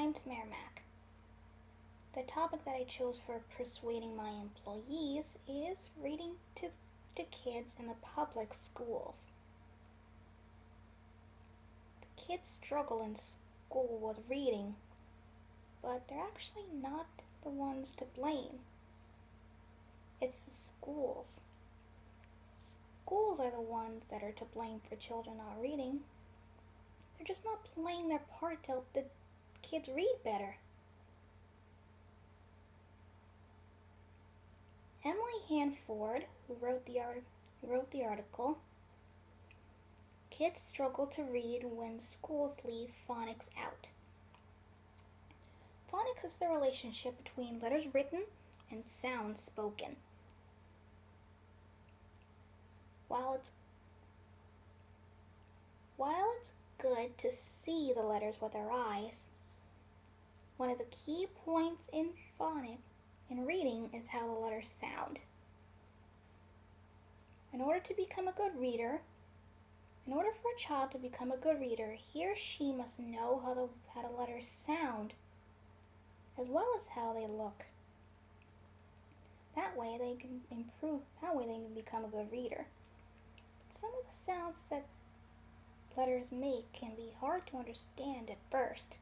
name's Merrimack. The topic that I chose for persuading my employees is reading to kids in the public schools. The kids struggle in school with reading, but they're actually not the ones to blame. It's the schools. Schools are the ones that are to blame for children not reading. They're just not playing their part to help the kids read better. Emily Hanford, who wrote the article, kids struggle to read when schools leave phonics out. Phonics is the relationship between letters written and sounds spoken. While it's good to see the letters with our eyes, one of the key points in reading is how the letters sound. In order for a child to become a good reader, he or she must know how the letters sound, as well as how they look. That way they can become a good reader. Some of the sounds that letters make can be hard to understand at first.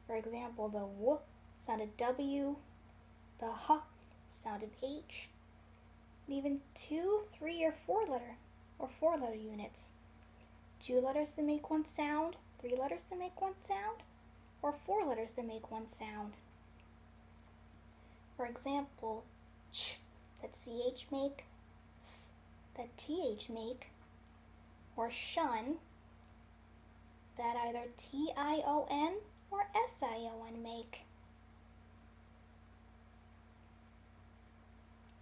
For example, the W sounded W, the H sounded H, and even 2, 3, or 4 letter units. 2 letters to make one sound, 3 letters to make one sound, or 4 letters to make one sound. For example, ch that CH make, that TH make, or shun that either TION or SION make.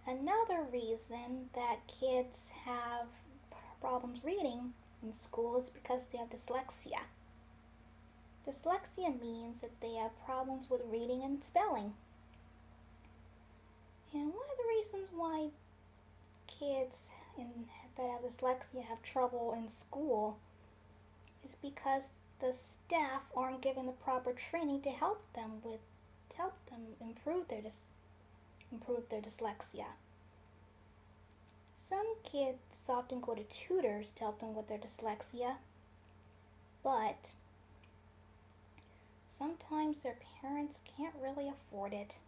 Another reason that kids have problems reading in school is because they have dyslexia. Dyslexia means that they have problems with reading and spelling. And one of the reasons why kids that have dyslexia have trouble in school is because the staff aren't given the proper training to help them improve their dyslexia. Some kids often go to tutors to help them with their dyslexia, but sometimes their parents can't really afford it.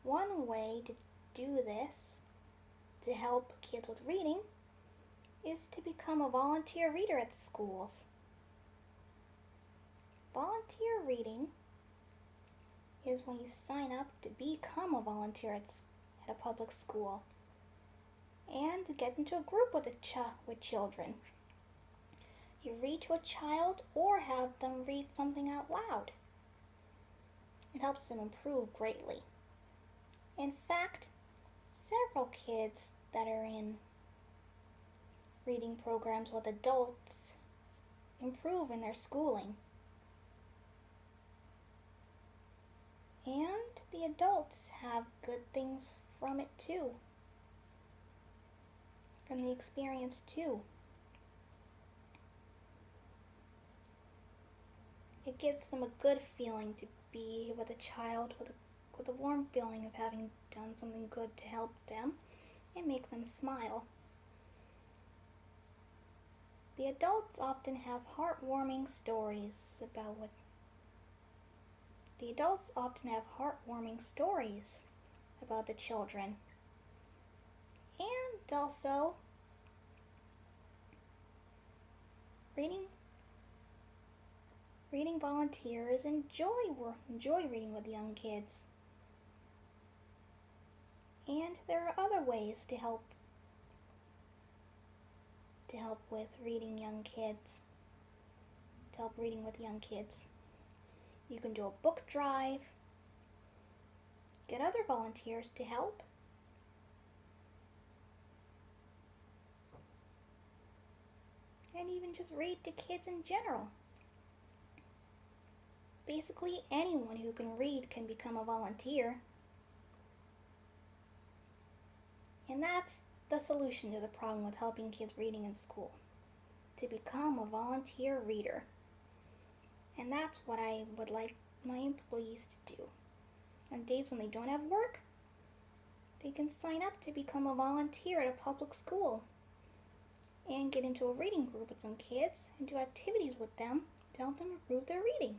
One way to do this, to help kids with reading, is to become a volunteer reader at the schools. Volunteer reading is when you sign up to become a volunteer at a public school and get into a group with children. You read to a child or have them read something out loud. It helps them improve greatly. In fact, several kids that are in reading programs with adults improve in their schooling. And the adults have good things from it too, from the experience too. It gives them a good feeling to be with a child with a warm feeling of having done something good to help them and make them smile. The adults often have heartwarming stories about the children. And also, reading volunteers enjoy reading with young kids. And there are other ways to help with reading with young kids. You can do a book drive, get other volunteers to help, and even just read to kids in general. Basically, anyone who can read can become a volunteer. And that's the solution to the problem with helping kids reading in school. to become a volunteer reader. And that's what I would like my employees to do. On days when they don't have work, they can sign up to become a volunteer at a public school and get into a reading group with some kids and do activities with them to help them improve their reading.